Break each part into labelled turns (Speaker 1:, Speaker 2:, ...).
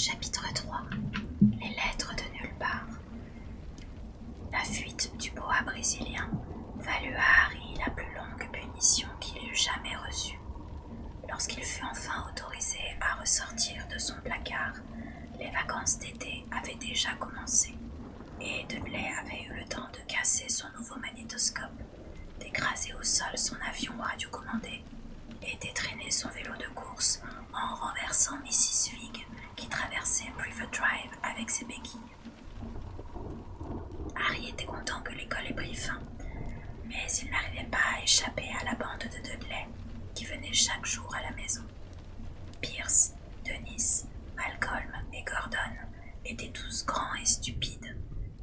Speaker 1: Chapitre 3. Les lettres de nulle part. La fuite du boa brésilien valut à Harry la plus longue punition qu'il eût jamais reçue. Lorsqu'il fut enfin autorisé à ressortir de son placard, les vacances d'été avaient déjà commencé, et Dudley avait eu le temps de casser son nouveau magnétoscope, d'écraser au sol son avion radiocommandé et d'étraîner son vélo de course en renversant Mrs. Figg qui traversait Privet Drive avec ses béquilles. Harry était content que l'école ait pris fin, mais il n'arrivait pas à échapper à la bande de Dudley qui venait chaque jour à la maison. Pierce, Denis, Malcolm et Gordon étaient tous grands et stupides,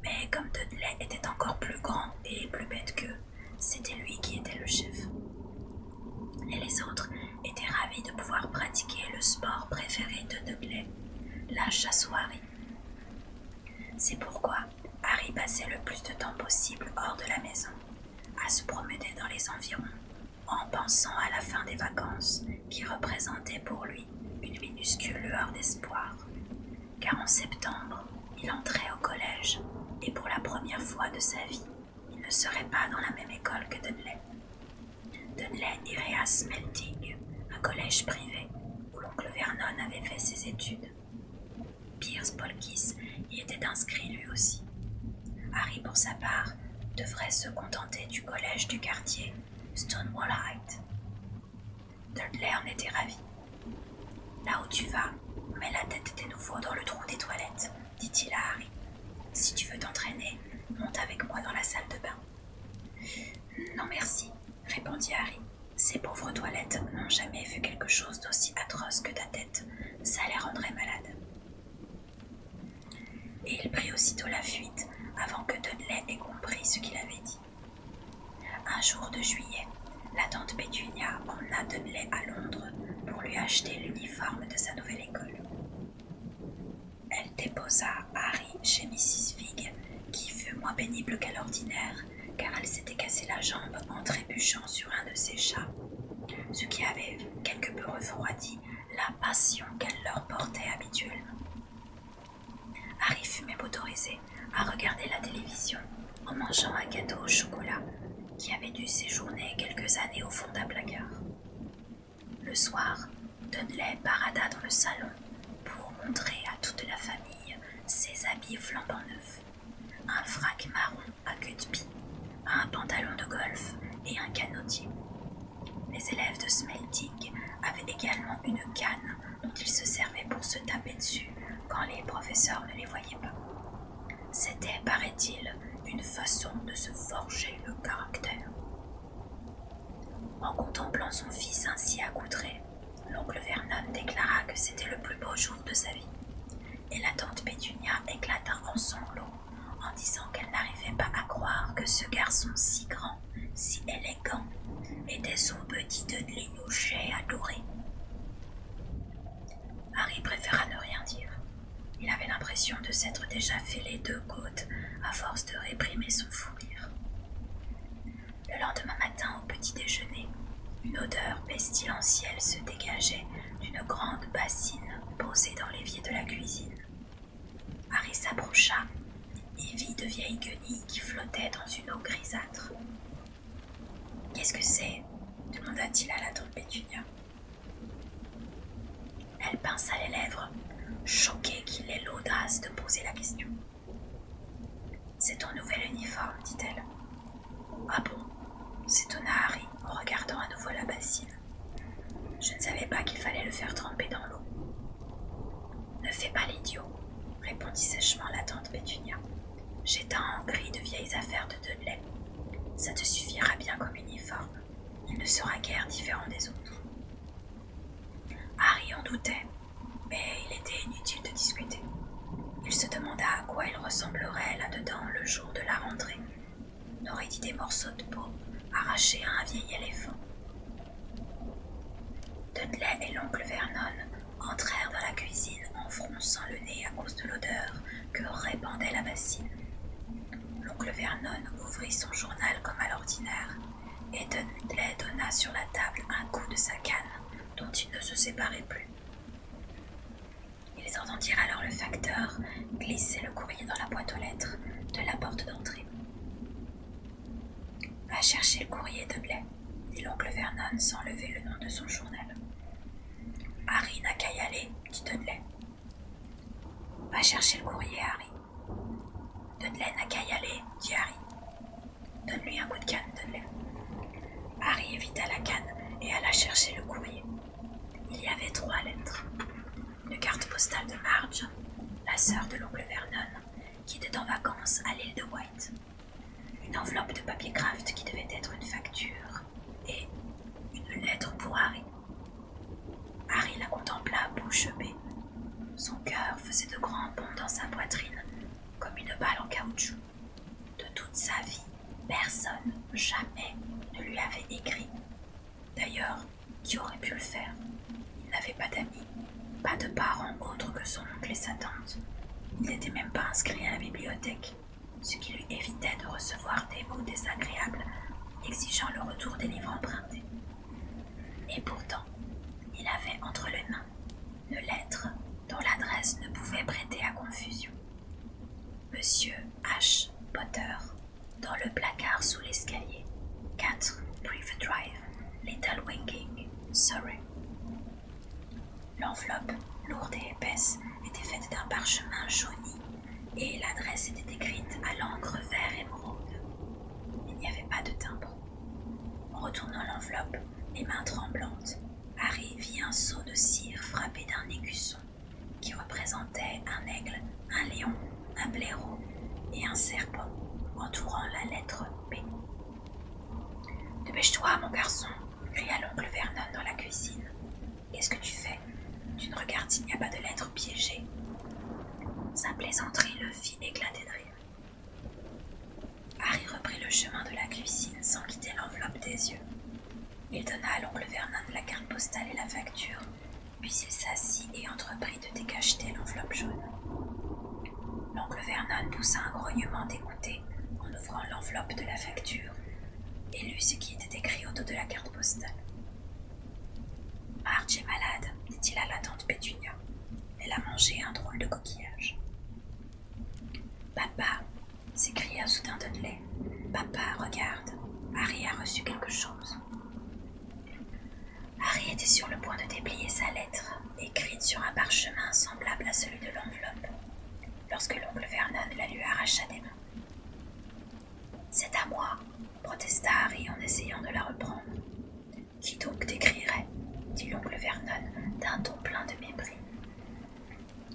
Speaker 1: mais comme Dudley était encore plus grand et plus bête qu'eux, c'était lui qui était le chef. Et les autres étaient ravis de pouvoir pratiquer le sport préféré de Dudley, la chasse au Harry. C'est pourquoi Harry passait le plus de temps possible hors de la maison, à se promener dans les environs, en pensant à la fin des vacances qui représentait pour lui une minuscule lueur d'espoir. Car en septembre, il entrait au collège et pour la première fois de sa vie, il ne serait pas dans la même école que Dudley. Dudley irait à Smelting, un collège privé où l'oncle Vernon avait fait ses études. Pierce Polkiss y était inscrit lui aussi. Harry, pour sa part, devrait se contenter du collège du quartier, Stonewall Heights. Dudley en était ravi. « Là où tu vas, mets la tête de nouveau dans le trou des toilettes, dit-il à Harry. Si tu veux t'entraîner, monte avec moi dans la salle de bain. Non merci, répondit Harry. Ces pauvres toilettes n'ont jamais vu quelque chose d'aussi atroce que ta tête. Ça les rendrait malades. Et il prit aussitôt la fuite avant que Dudley ait compris ce qu'il avait dit. Un jour de juillet, la tante Pétunia emmena Dudley à Londres pour lui acheter l'uniforme de sa nouvelle école. Elle déposa Harry chez Mrs. Figg, qui fut moins pénible qu'à l'ordinaire, car elle s'était cassé la jambe en trébuchant sur un de ses chats, ce qui avait quelque peu refroidi la passion qu'elle leur portait habituellement. Harry fut même autorisé à regarder la télévision en mangeant un gâteau au chocolat qui avait dû séjourner quelques années au fond d'un placard. Le soir, Dudley parada dans le salon pour montrer à toute la famille ses habits flambant neufs, un frac marron à queue de pie, un pantalon de golf et un canotier. Les élèves de Smelting avaient également une canne dont ils se servaient pour se taper dessus quand les professeurs ne les voyaient pas. C'était, paraît-il, une façon de se forger le caractère. En contemplant son fils ainsi accoutré, l'oncle Vernon déclara que c'était le plus beau jour de sa vie, et la tante Pétunia éclata en sanglots en disant qu'elle n'arrivait pas à croire que ce garçon si grand, si élégant, était son petit Dudley Nouchet adoré. Harry préféra ne rien dire. Il avait l'impression de s'être déjà fait les deux côtes à force de réprimer son fou rire. Le lendemain matin, au petit déjeuner, une odeur pestilentielle se dégageait d'une grande bassine posée dans l'évier de la cuisine. Harry s'approcha et vit de vieilles guenilles qui flottaient dans une eau grisâtre. « Qu'est-ce que c'est » demanda-t-il à la tante Pétunia. Elle pinça les lèvres, choquée qu'il ait l'audace de poser la question. « C'est ton nouvel uniforme, dit-elle. »« Ah bon ?» s'étonna Harry en regardant à nouveau la bassine. « Je ne savais pas qu'il fallait le faire tremper dans l'eau. »« Ne fais pas l'idiot, » répondit sèchement la tante Pétunia, jetant en gris de vieilles affaires de Dudley. « Ça te suffira bien comme uniforme. Il ne sera guère différent des autres. » Harry en doutait, mais il était inutile de discuter. Il se demanda à quoi il ressemblerait là-dedans le jour de la rentrée. N'aurait-il des morceaux de peau arrachés à un vieil éléphant? Dudley et l'oncle Vernon entrèrent dans la cuisine en fronçant le nez à cause de l'odeur que répandait la bassine. L'oncle Vernon ouvrit son journal comme à l'ordinaire, et Dudley donna sur la table un coup de sa canne dont il ne se séparait plus. Il Ils entendirent alors le facteur glisser le courrier dans la boîte aux lettres de la porte d'entrée. « Va chercher le courrier, Dudley, » dit l'oncle Vernon sans lever le nom de son journal. « Harry n'a qu'à y aller, » dit Dudley. « Va chercher le courrier, Harry. »« Dudley n'a qu'à y aller, » dit Harry. « Donne-lui un coup de canne, Dudley. » Harry évita la canne et alla chercher le courrier. Il y avait 3 lettres. Une carte postale de Marge, la sœur de l'oncle Vernon, qui était en vacances à l'île de White. Une enveloppe de papier craft qui devait être une facture et une lettre pour Harry. Harry la contempla bouche bée. Son cœur faisait de grands bonds dans sa poitrine, comme une balle en caoutchouc. De toute sa vie, personne, jamais, ne lui avait écrit. D'ailleurs, qui aurait pu le faire? Il n'avait pas d'amis, pas de parents autres que son oncle et sa tante. Il n'était même pas inscrit à la bibliothèque, ce qui lui évitait de recevoir des mots désagréables exigeant le retour des livres empruntés. Et pourtant, il avait entre les mains une lettre dont l'adresse ne pouvait prêter à confusion. Monsieur H. Potter, dans le placard sous l'escalier, 4 Privet Drive, Little Winging, Surrey. L'enveloppe, lourde et épaisse, était faite d'un parchemin jauni et l'adresse était écrite à l'encre vert émeraude. Il n'y avait pas de timbre. En retournant l'enveloppe, les mains tremblantes, Harry vit un seau de cire frappé d'un écusson qui représentait un aigle, un lion, un blaireau et un serpent entourant la lettre P. « Dépêche-toi, mon garçon !» cria l'oncle Vernon dans la cuisine. « Qu'est-ce que tu fais? Tu ne regardes s'il n'y a pas de lettre piégée. » Sa plaisanterie le fit éclater de rire. Harry reprit le chemin de la cuisine sans quitter l'enveloppe des yeux. Il donna à l'oncle Vernon la carte postale et la facture, puis il s'assit et entreprit de décacheter l'enveloppe jaune. L'oncle Vernon poussa un grognement dégoûté en ouvrant l'enveloppe de la facture et lut ce qui était écrit au dos de la carte postale. « Marge est malade, dit-il à la tante Pétunia. Elle a mangé un drôle de coquillage. »« Papa !» s'écria soudain Dudley. « Papa, regarde, Harry a reçu quelque chose. » Harry était sur le point de déplier sa lettre, écrite sur un parchemin semblable à celui de l'enveloppe, lorsque l'oncle Vernon la lui arracha des mains. « C'est à moi !» protesta Harry en essayant de la reprendre. « Qui donc t'écrirait ?» dit l'oncle Vernon d'un ton plein de mépris.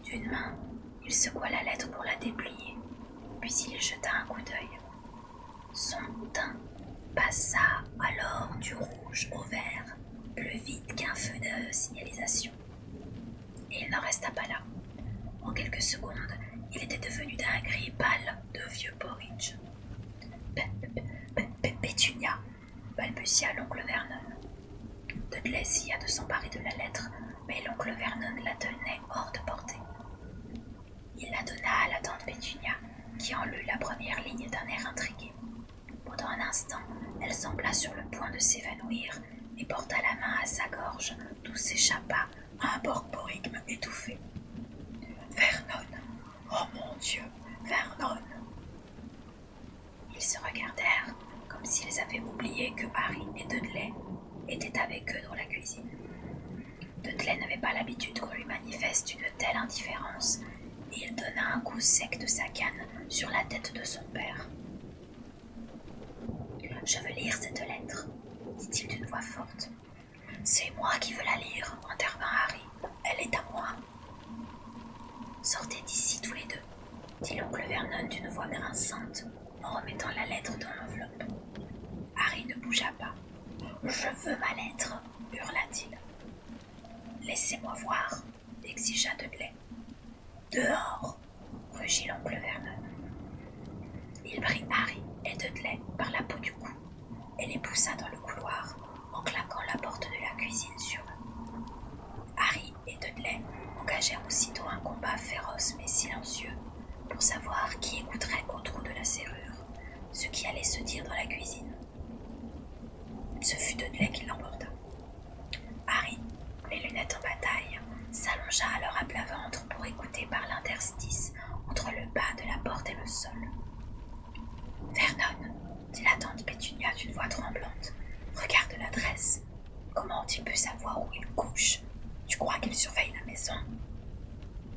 Speaker 1: D'une main, il secoua la lettre pour la déplier, puis il y jeta un coup d'œil. Son teint passa alors du rouge au vert, plus vite qu'un feu de signalisation. Et il n'en resta pas là. En quelques secondes, il était devenu d'un gris pâle de vieux porridge. Pétunia, balbutia l'oncle Vernon. Dudley essaya de s'emparer de la lettre, mais l'oncle Vernon la tenait hors de portée. Il la donna à la tante Pétunia, qui en lut la première ligne d'un air intrigué. Pendant un instant, elle sembla sur le point de s'évanouir et porta la main à sa gorge, d'où s'échappa un borborigme étouffé. « Vernon! Oh mon Dieu, Vernon !» Ils se regardèrent comme s'ils avaient oublié que Harry et Dudley étaient avec eux dans la cuisine. Dudley n'avait pas l'habitude qu'on lui manifeste une telle indifférence, et il donna un coup sec de sa canne sur la tête de son père. « Je veux lire cette lettre, » dit-il d'une voix forte. « C'est moi qui veux la lire, » intervint Harry. « Elle est à moi. »« Sortez d'ici tous les deux, » dit l'oncle Vernon d'une voix grinçante en remettant la lettre dans l'enveloppe. Harry ne bougea pas. « Je veux ma lettre, » hurla-t-il. « Laissez-moi voir, » exigea Dudley. « Dehors, » rugit l'oncle Vernon. Il prit Harry et Dudley par la peau du cou et les poussa dans le couloir en claquant la porte de la cuisine sur eux. Harry et Dudley engagèrent aussitôt un combat féroce mais silencieux pour savoir qui écouterait au trou de la serrure ce qui allait se dire dans la cuisine. Ce fut Dudley qui l'emporta. Harry, les lunettes en bataille, s'allongea alors à plat ventre pour sol. Vernon, dit la tante Pétunia d'une voix tremblante, regarde l'adresse. Comment ont-ils pu savoir où il couche? Tu crois qu'ils surveillent la maison?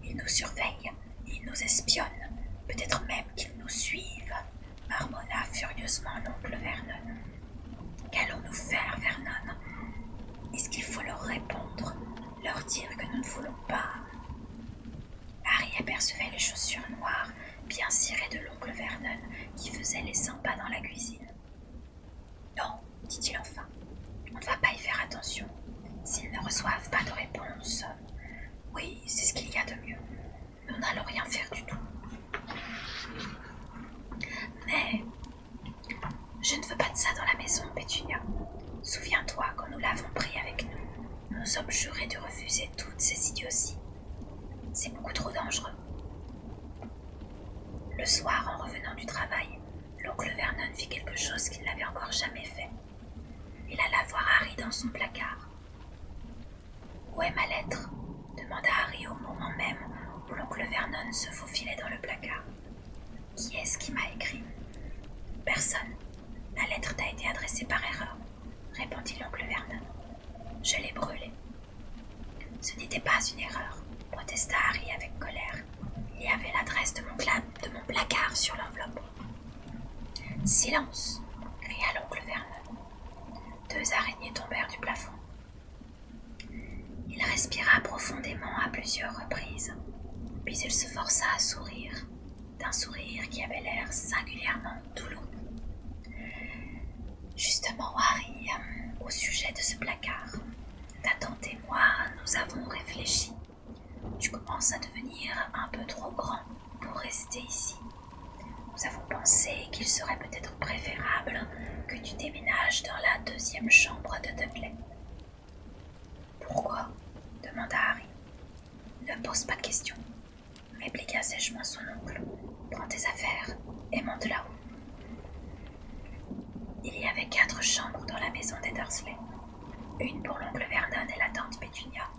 Speaker 1: Ils nous surveillent, ils nous espionnent, peut-être même qu'ils nous suivent, marmonna furieusement l'oncle Vernon. Qu'allons-nous faire, Vernon? Est-ce qu'il faut leur répondre, leur dire que nous ne voulons pas? Harry apercevait les chaussures noires bien cirées de l'oncle Vernon qui faisait les 100 pas dans la cuisine. Non, dit-il enfin, on ne va pas y faire attention. S'ils ne reçoivent pas de réponse, oui, c'est ce qu'il y a de mieux. Nous n'allons rien faire du tout. Mais je ne veux pas de ça dans la maison, Pétunia. Souviens-toi, quand nous l'avons pris avec nous, nous sommes jurés de refuser toutes ces idioties. C'est beaucoup trop dangereux. Le soir, en revenant du travail, l'oncle Vernon fit quelque chose qu'il n'avait encore jamais fait. Il alla voir Harry dans son placard. « Où est ma lettre ?» demanda Harry au moment même où l'oncle Vernon se faufilait dans le placard. « Qui est-ce qui m'a écrit ?»« Personne. La lettre t'a été adressée par erreur, » répondit l'oncle Vernon. « Je l'ai brûlée. »« Ce n'était pas une erreur, » protesta Harry avec colère. Il y avait l'adresse de mon placard sur l'enveloppe. « Silence !» cria l'oncle Vernon. 2 araignées tombèrent du plafond. Il respira profondément à plusieurs reprises, puis il se força à sourire, d'un sourire qui avait l'air singulièrement douloureux. « Justement, Harry, au sujet de ce placard, ta tante et moi, nous avons réfléchi. Tu commences à devenir un peu trop grand pour rester ici. Nous avons pensé qu'il serait peut-être préférable que tu déménages dans la 2e chambre de Dudley. »« Pourquoi ?» demanda Harry. « Ne pose pas de questions, » répliqua sèchement son oncle. « Prends tes affaires et monte là-haut. » Il y avait 4 chambres dans la maison des Dursley. Une pour l'oncle Vernon et la tante Pétunia,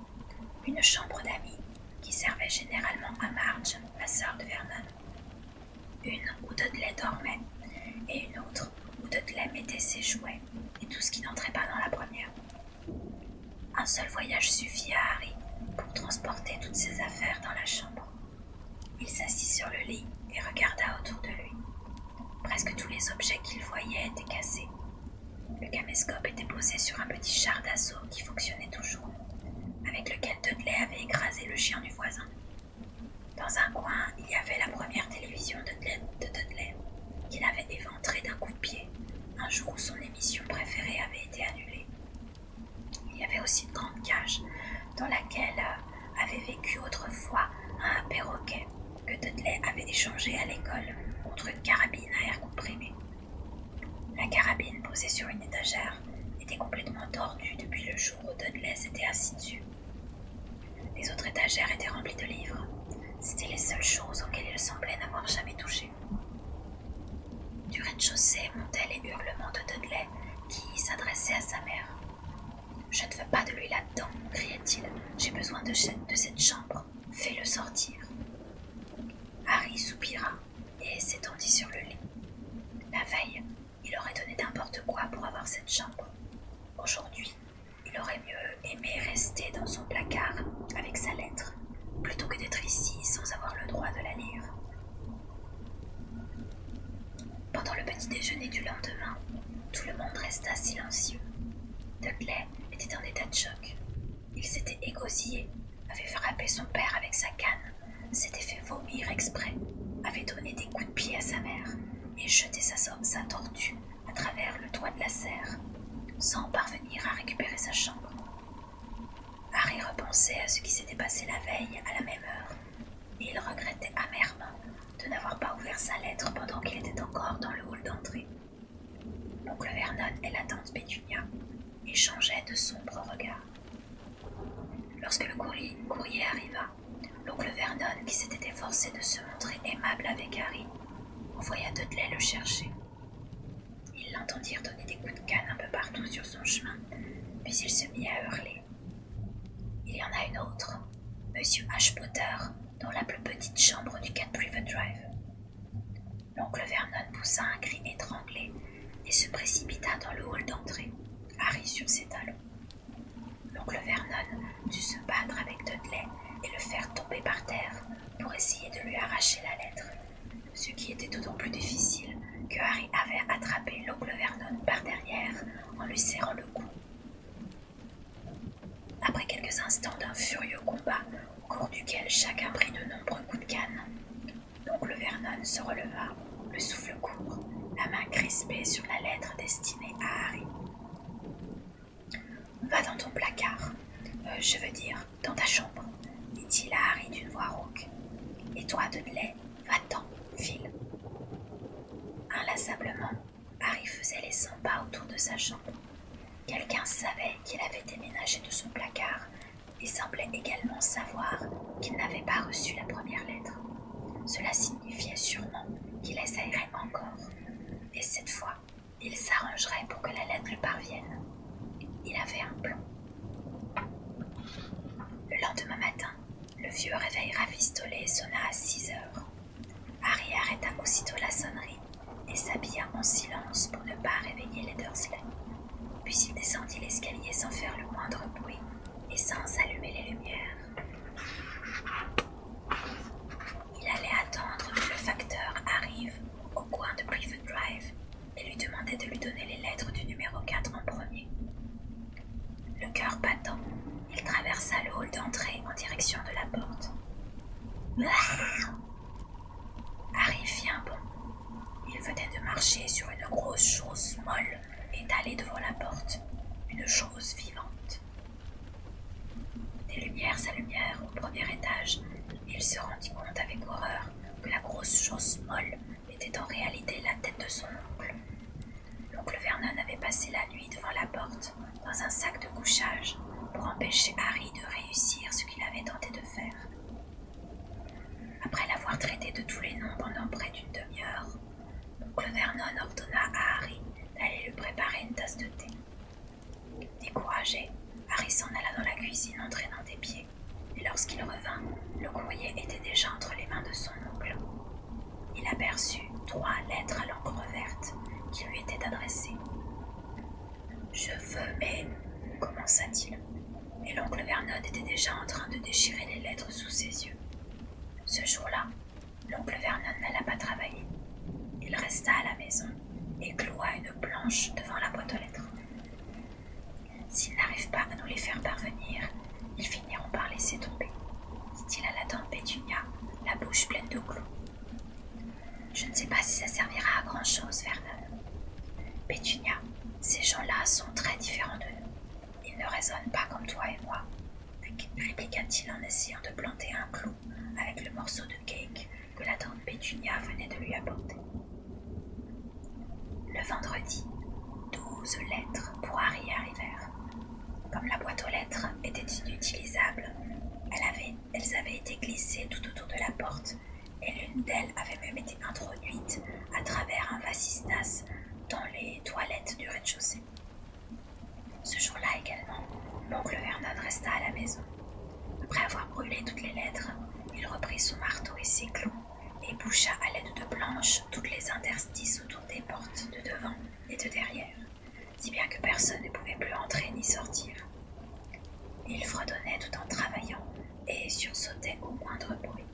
Speaker 1: une chambre d'amis qui servait généralement à Marge, la sœur de Vernon, une où Dudley dormait et une autre où Dudley mettait ses jouets et tout ce qui n'entrait pas dans la première. Un seul voyage suffit à Harry pour transporter toutes ses affaires dans la chambre. Il s'assit sur le lit et regarda autour de lui. Presque tous les objets qu'il voyait étaient cassés. Le caméscope était posé sur un petit char d'assaut qui fonctionnait toujours, avec lequel Dudley avait écrasé le chien du voisin. Dans un coin, il y avait la première télévision de Dudley, qu'il avait éventrée d'un coup de pied, un jour où son émission préférée avait été annulée. Il y avait aussi une grande cage, dans laquelle avait vécu autrefois un perroquet que Dudley avait échangé à l'école contre une carabine à air comprimé. La carabine posée sur une étagère était complètement tordue depuis le jour où Dudley s'était assis dessus. Les autres étagères étaient remplies de livres. C'étaient les seules choses auxquelles il semblait n'avoir jamais touché. Du rez-de-chaussée montaient les hurlements de Dudley qui s'adressait à sa mère. « Je ne veux pas de lui là-dedans, » criait-il. « J'ai besoin de cette chambre. Fais-le sortir. » Harry soupira et s'étendit sur le lit. La veille, il aurait donné n'importe quoi pour avoir cette chambre. Aujourd'hui, il aurait mieux aimé rester dans son placard avec sa lettre, plutôt que d'être ici sans avoir le droit de la lire. Pendant le petit déjeuner du lendemain, tout le monde resta silencieux. Dudley était en état de choc. Il s'était égosillé, avait frappé son père avec sa canne, s'était fait vomir exprès, avait donné des coups de pied à sa mère et jeté sa tortue à travers le toit de la serre, sans parvenir à récupérer sa chambre. Harry repensait à ce qui s'était passé la veille à la même heure, et il regrettait amèrement de n'avoir pas ouvert sa lettre pendant qu'il était encore dans le hall d'entrée. L'oncle Vernon et la tante Pétunia échangeaient de sombres regards. Lorsque le courrier arriva, l'oncle Vernon, qui s'était efforcé de se montrer aimable avec Harry, envoya Dudley le chercher. Ils l'entendirent donner des coups de canne un peu partout sur son chemin, puis il se mit à hurler. Il y en a une autre, Monsieur Ashpotter, dans la plus petite chambre du 4 Privet Drive. L'oncle Vernon poussa un cri étranglé et se précipita dans le hall d'entrée, Harry sur ses talons. L'oncle Vernon dut se battre avec Dudley et le faire tomber par terre pour essayer de lui arracher la lettre, ce qui était d'autant plus difficile que Harry avait attrapé l'oncle Vernon par derrière en lui serrant le cou. Après quelques instants d'un furieux combat au cours duquel chacun prit de nombreux coups de canne, l'oncle Vernon se releva, le souffle court, la main crispée sur la lettre destinée à Harry. « Va dans ton placard, je veux dire, dans ta chambre, » dit-il à Harry d'une voix rauque. « Et toi, Dudley, va-t'en, file. » Inlassablement, Harry faisait les 100 pas autour de sa chambre. Quelqu'un savait qu'il avait déménagé de son placard et semblait également savoir qu'il n'avait pas reçu la première lettre. Cela signifiait sûrement qu'il essayerait encore, et cette fois, il s'arrangerait pour que la lettre lui parvienne. Il avait un plan. Le lendemain matin, le vieux réveil rafistolé sonna à 6 heures. Harry arrêta aussitôt la sonnerie et s'habilla en silence pour ne pas réveiller les Dursley. Puis il descendit l'escalier sans faire le moindre bruit et sans allumer les lumières. Il allait attendre que le facteur arrive au coin de Privet Drive et lui demandait de lui donner les lettres du numéro 4 en premier. Le cœur battant, il traversa le hall d'entrée en direction de la porte. Harry fit un bond. Il venait de marcher sur une grosse chose molle étalée devant la porte, une chose vivante. Des lumières s'allumèrent au premier étage et il se rendit compte avec horreur que la grosse chose molle était en réalité la tête de son oncle. L'oncle Vernon avait passé la nuit devant la porte dans un sac de couchage pour empêcher Harry de réussir ce qu'il avait tenté de faire. Après l'avoir traité de tous les noms pendant près d'une demi-heure, l'oncle Vernon ordonna à Harry d'aller lui préparer une tasse de thé. Découragé, Harry s'en alla dans la cuisine en traînant des pieds, et lorsqu'il revint, le courrier était déjà entre les mains de son oncle. Il aperçut 3 lettres à l'encre verte qui lui étaient adressées. « Je veux, mais... » commença-t-il, et l'oncle Vernon était déjà en train de déchirer les lettres sous ses yeux. Ce jour-là, l'oncle Vernon n'alla pas travailler. Il resta à la maison et cloua une planche devant la boîte aux lettres. S'ils n'arrivent pas à nous les faire parvenir, ils finiront par laisser tomber, dit-il à la tante Pétunia, la bouche pleine de clous. Je ne sais pas si ça servira à grand-chose, Vernon. Pétunia, ces gens-là sont très différents de nous. Ils ne raisonnent pas comme toi et moi, répliqua-t-il en essayant de planter un clou avec le morceau de cake que la tante Pétunia venait de lui apporter. Le vendredi, 12 lettres pour Harry arrivèrent. Comme la boîte aux lettres était inutilisable, elles avaient été glissées tout autour de la porte et l'une d'elles avait même été introduite à travers un vasistas dans les toilettes du rez-de-chaussée. Ce jour-là également, l'oncle Vernon resta à la maison. Après avoir brûlé toutes les lettres, il reprit son marteau et ses clous et boucha à l'aide de planches toutes les interstices autour des portes de devant et de derrière, si bien que personne ne pouvait plus entrer ni sortir. Il fredonnait tout en travaillant et sursautait au moindre bruit.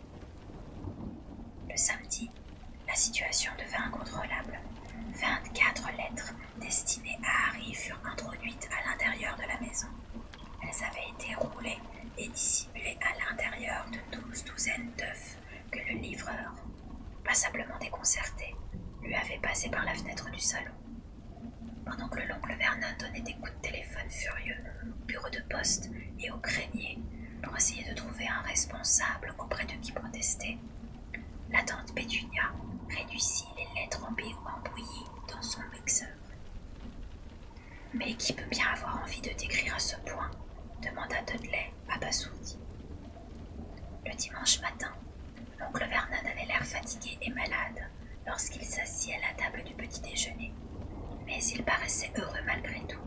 Speaker 1: Le samedi, la situation devint incontrôlable. 24 lettres destinées à Harry furent introduites à l'intérieur de la maison. Elles avaient été roulées et dissimulées à l'intérieur de 12 douzaines d'œufs que le livreur, passablement déconcerté, lui avait passés par la fenêtre du salon. Pendant que l'oncle Vernon donnait des coups de téléphone furieux au bureau de poste et au grenier pour essayer de trouver un responsable auprès de qui protester, la tante Pétunia réduisit les lettres en bouillie dans son mixeur. « Mais qui peut bien avoir envie de t'écrire à ce point ?» demanda Dudley, abasourdi. Le dimanche matin, l'oncle Vernon avait l'air fatigué et malade lorsqu'il s'assit à la table du petit déjeuner, mais il paraissait heureux malgré tout.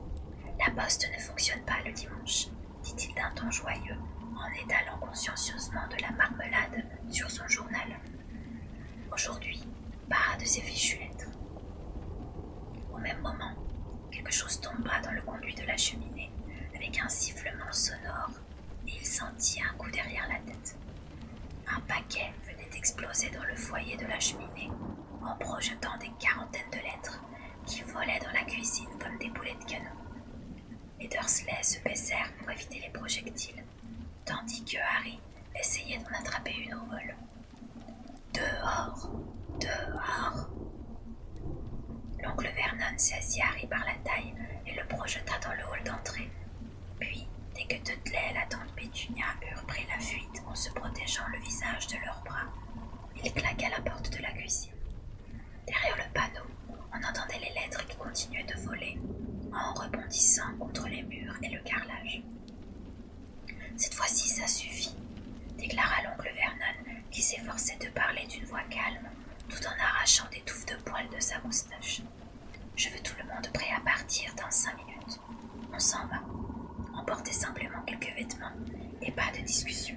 Speaker 1: « La poste ne fonctionne pas le dimanche, » dit-il d'un ton joyeux en étalant consciencieusement de la marmelade sur son journal. « Aujourd'hui, pas de ces fichues lettres. Au même moment, quelque chose tomba dans le conduit de la cheminée avec un sifflement sonore et il sentit un coup derrière la tête. Un paquet venait d'exploser dans le foyer de la cheminée en projetant des quarantaines de lettres qui volaient dans la cuisine comme des boulets de canon. Les Dursley se baissèrent pour éviter les projectiles, tandis que Harry essayait d'en attraper une au vol. Dehors! Dehors! L'oncle Vernon saisit Harry par la taille et le projeta dans le hall d'entrée. Puis, dès que Dudley et la tante Pétunia eurent pris la fuite en se protégeant le visage de leurs bras, il claqua la porte de la cuisine. Derrière le panneau, on entendait les lettres qui continuaient de voler, en rebondissant contre les murs et le carrelage. « Cette fois-ci, ça suffit », déclara l'oncle Vernon, qui s'efforçait de parler d'une voix calme, tout en arrachant des touffes de poils de sa moustache. « Je veux tout le monde prêt à partir dans 5 minutes. On s'en va. Emportez simplement quelques vêtements et pas de discussion. »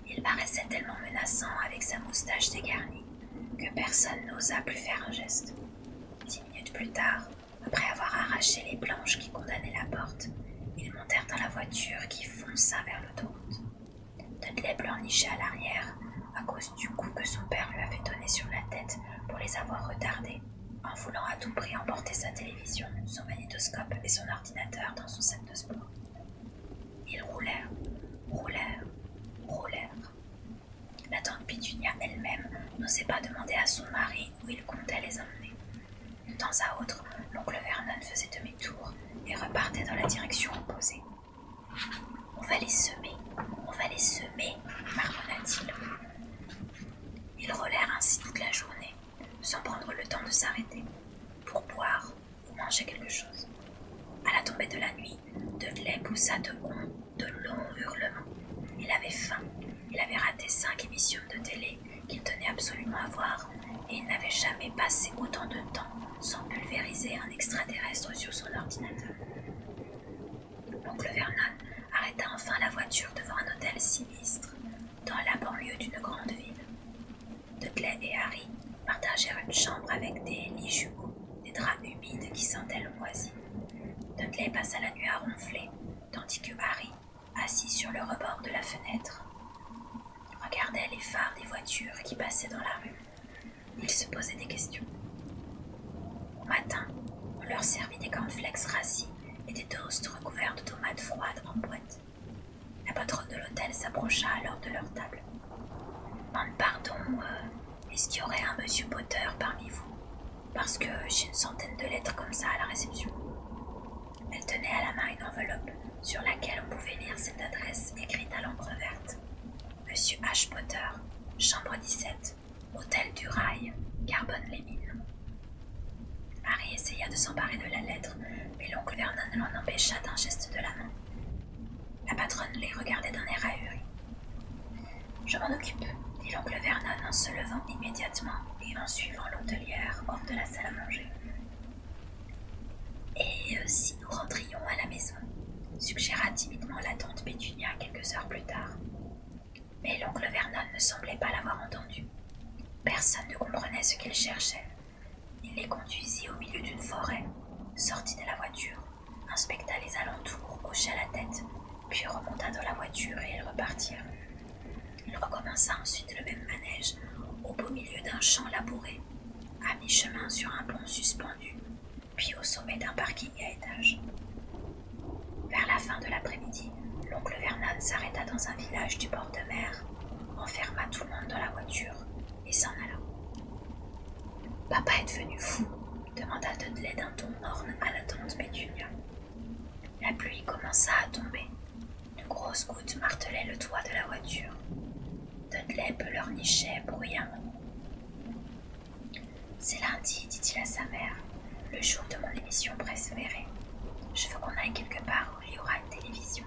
Speaker 1: Il paraissait tellement menaçant avec sa moustache dégarnie que personne n'osa plus faire un geste. 10 minutes plus tard, après avoir arraché les planches qui condamnaient la porte, ils montèrent dans la voiture qui fonça vers l'autoroute. Dudley pleurnichait à l'arrière à cause du coup que son père lui avait donné sur la tête pour les avoir retardés, en voulant à tout prix emporter sa télévision, son magnétoscope et son ordinateur dans son sac de sport. Ils roulèrent, roulèrent, roulèrent. La tante Pétunia elle-même n'osait pas demander à son mari où il comptait les emmener. De temps à autre, l'oncle Vernon faisait demi-tour et repartait dans la direction opposée. « On va les semer, marmonna-t-il. Ils roulèrent ainsi toute la journée, sans prendre le temps de s'arrêter, pour boire ou manger quelque chose. À la tombée de la nuit, Dudley poussa de longs hurlements. Il avait faim, il avait raté 5 émissions de télé qu'il tenait absolument à voir, et il n'avait jamais passé autant de temps sans pulvériser un extraterrestre sur son ordinateur. L'oncle Vernon arrêta enfin la voiture devant un hôtel sinistre, dans la banlieue d'une grande ville. Dudley et Harry partagèrent une chambre avec des lits jumeaux, des draps humides qui sentaient le moisi. Dudley passa la nuit à ronfler, tandis que Harry, assis sur le rebord de la fenêtre, regardait les phares des voitures qui passaient dans la rue. Il se posait des questions. Au matin, on leur servit des cornflakes rassis et des toasts recouverts de tomates froides en boîte. La patronne de l'hôtel s'approcha alors de leur table. « Pardon, est-ce qu'il y aurait un monsieur Potter parmi vous? Parce que j'ai une centaine de lettres comme ça à la réception. » Elle tenait à la main une enveloppe sur laquelle on pouvait lire cette adresse écrite à l'encre verte. « Monsieur H. Potter, chambre 17, hôtel du Rail, Carbone-les-Mines. » Harry essaya de s'emparer de la lettre, mais l'oncle Vernon l'en empêcha d'un geste de la main. La patronne les regardait d'un air ahuri. « Je m'en occupe, » dit l'oncle Vernon en se levant immédiatement et en suivant l'hôtelière hors de la salle à manger. « Et si nous rentrions à la maison ?» suggéra timidement la tante Pétunia quelques heures plus tard. Mais l'oncle Vernon ne semblait pas l'avoir entendu. Personne ne comprenait ce qu'il cherchait. Il les conduisit au milieu d'une forêt, sortit de la voiture, inspecta les alentours, hocha la tête, puis remonta dans la voiture et ils repartirent. Il recommença ensuite le même manège au beau milieu d'un champ labouré, à mi-chemin sur un pont suspendu, puis au sommet d'un parking à étages. Vers la fin de l'après-midi, l'oncle Vernon s'arrêta dans un village du bord de mer, enferma tout le monde dans la voiture et s'en alla. « Papa est devenu fou ?» demanda Dudley d'un ton morne à la tante Pétunia. La pluie commença à tomber. De grosses gouttes martelaient le toit de la voiture. Dudley pleurnichait bruyamment. « C'est lundi, dit-il à sa mère, le jour de mon émission préférée. Je veux qu'on aille quelque part où il y aura une télévision. »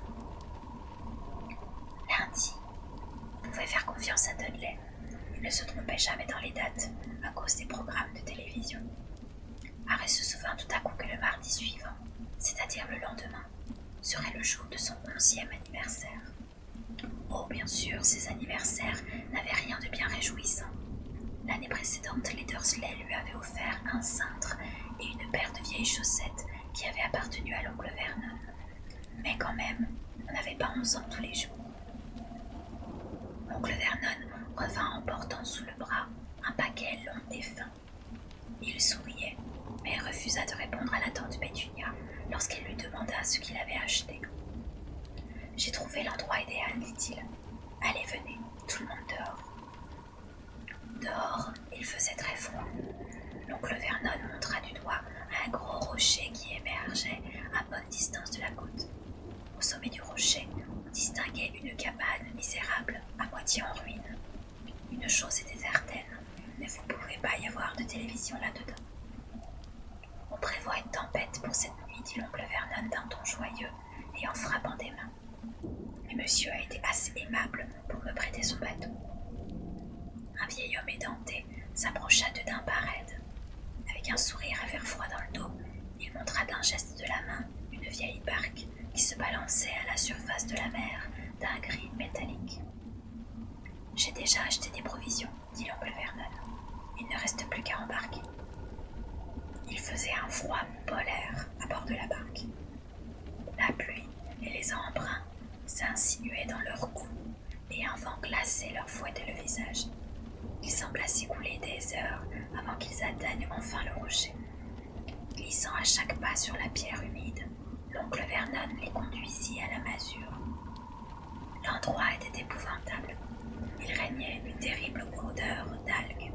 Speaker 1: Lundi. Vous pouvez faire confiance à Dudley. Il ne se trompait jamais dans les dates à cause des programmes de télévision. Harry se souvint tout à coup que le mardi suivant, c'est-à-dire le lendemain, serait le jour de son 11e anniversaire. Oh, bien sûr, ces anniversaires n'avaient rien de bien réjouissant. L'année précédente, les Dursley lui avaient offert un cintre et une paire de vieilles chaussettes qui avaient appartenu à l'oncle Vernon. Mais quand même, on n'avait pas 11 ans tous les jours. Oncle Vernon revint en portant sous le bras un paquet long et fin. Il souriait, mais refusa de répondre à la tante Pétunia lorsqu'elle lui demanda ce qu'il avait acheté. « J'ai trouvé l'endroit idéal, dit-il. Allez, venez, tout le monde dehors. » Dehors, il faisait très froid. L'oncle Vernon montra du doigt un gros rocher qui émergeait à bonne distance de la côte. Au sommet du rocher, on distinguait une cabane misérable, à moitié en ruine. Une chose était certaine, ne vous pouvez pas y avoir de télévision là-dedans. On prévoit une tempête pour cette nuit, dit l'oncle Vernon d'un ton joyeux et en frappant des mains. Mais monsieur a été assez aimable pour me prêter son bateau. Un vieil homme édenté s'approcha d'eux d'un pas raide. Avec un sourire à faire froid dans le dos, il montra d'un geste de la main une vieille barque qui se balançait à la surface de la mer d'un gris métallique. « J'ai déjà acheté des provisions, dit l'oncle Vernon. Il ne reste plus qu'à embarquer. » Il faisait un froid polaire à bord de la barque. La pluie et les embruns s'insinuaient dans leurs cous et un vent glacé leur fouettait le visage. Il sembla s'écouler des heures avant qu'ils atteignent enfin le rocher. Glissant à chaque pas sur la pierre humide, l'oncle Vernon les conduisit à la masure. L'endroit était épouvantable. Il régnait une terrible odeur d'algues.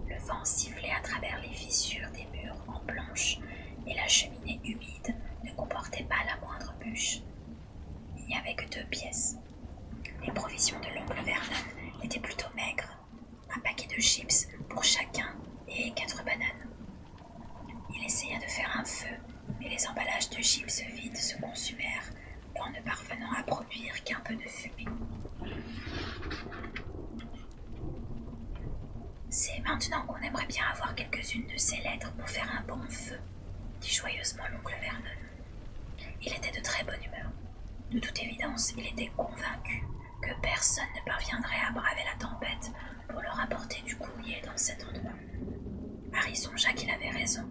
Speaker 1: Le vent sifflait à travers les fissures des murs en planches et la cheminée humide ne comportait pas la moindre bûche. Il n'y avait que 2 pièces. Les provisions de l'oncle Vernon étaient plutôt maigres. Un paquet de chips pour chacun et 4 bananes. Il essaya de faire un feu, mais les emballages de chips vides se consumèrent en ne parvenant à produire qu'un peu de fumée. « C'est maintenant qu'on aimerait bien avoir quelques-unes de ces lettres pour faire un bon feu, » dit joyeusement l'oncle Vernon. Il était de très bonne humeur. De toute évidence, il était convaincu que personne ne parviendrait à braver la tempête pour leur apporter du courrier dans cet endroit. Harry songea qu'il avait raison,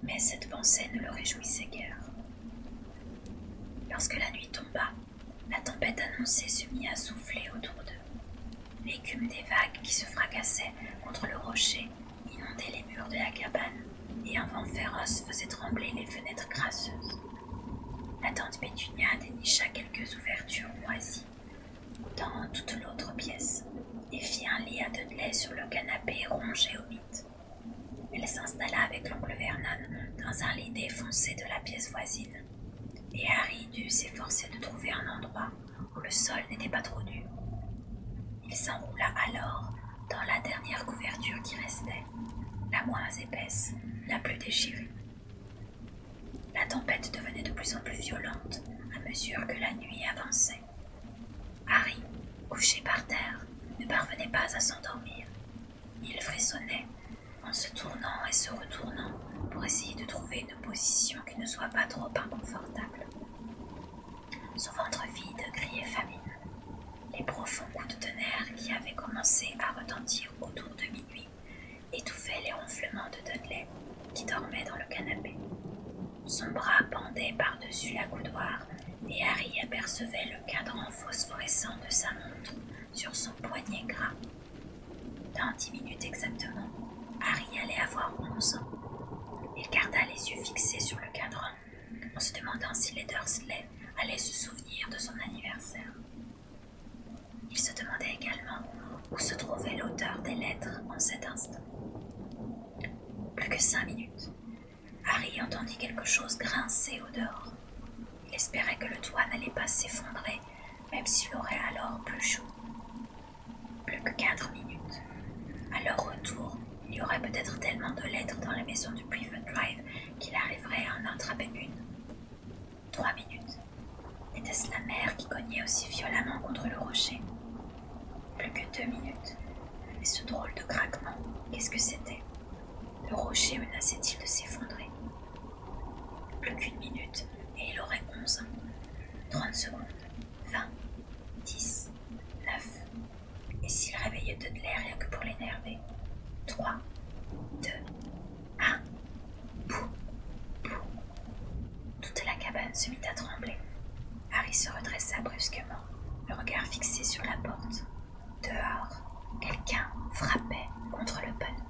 Speaker 1: mais cette pensée ne le réjouissait guère. Lorsque la nuit tomba, la tempête annoncée se mit à souffler autour d'eux. L'écume des vagues qui se fracassaient contre le rocher inondait les murs de la cabane et un vent féroce faisait trembler les fenêtres crasseuses. La tante Pétunia dénicha quelques ouvertures moisies dans toute l'autre pièce et fit un lit à Dudley sur le canapé rongé au mythe. Elle s'installa avec l'oncle Vernon dans un lit défoncé de la pièce voisine, et Harry dut s'efforcer de trouver un endroit où le sol n'était pas trop dur. Il s'enroula alors dans la dernière couverture qui restait, la moins épaisse, la plus déchirée. La tempête devenait de plus en plus violente à mesure que la nuit avançait. Harry, couché par terre, ne parvenait pas à s'endormir. Il frissonnait en se tournant et se retournant pour essayer de trouver une position qui ne soit pas trop inconfortable. Son ventre vide criait famine. Les profonds coups de tonnerre qui avaient commencé à retentir autour de minuit étouffaient les ronflements de Dudley, qui dormait dans le canapé. Son bras pendait par-dessus la coudoir et Harry apercevait le cadran phosphorescent de sa montre sur son poignet gras. Dans 10 minutes exactement, Harry allait avoir 11 ans. Il garda les yeux fixés sur le cadran, en se demandant si les Dursley allaient se souvenir de son anniversaire. Il se demandait également où se trouvait l'auteur des lettres en cet instant. Plus que 5 minutes. Harry entendit quelque chose grincer au dehors. Il espérait que le toit n'allait pas s'effondrer, même s'il aurait alors plus chaud. Plus que 4 minutes. À leur retour, il y aurait peut-être tellement de lettres dans la maison du Privet Drive qu'il arriverait à en attraper une. 3 minutes. Était-ce la mer qui cognait aussi violemment contre le rocher? Plus que 2 minutes. Mais ce drôle de craquement, qu'est-ce que c'était? Le rocher menaçait-il de s'effondrer? Plus qu'1 minute, et il aurait 11 ans. 30 secondes. 20. 10. 9. Et s'il réveillait Dudley rien que pour l'énerver? 3, 2, 1. Pou, pou. Toute la cabane se mit à trembler. Harry se redressa brusquement, le regard fixé sur la porte. Dehors, quelqu'un frappait contre le panneau.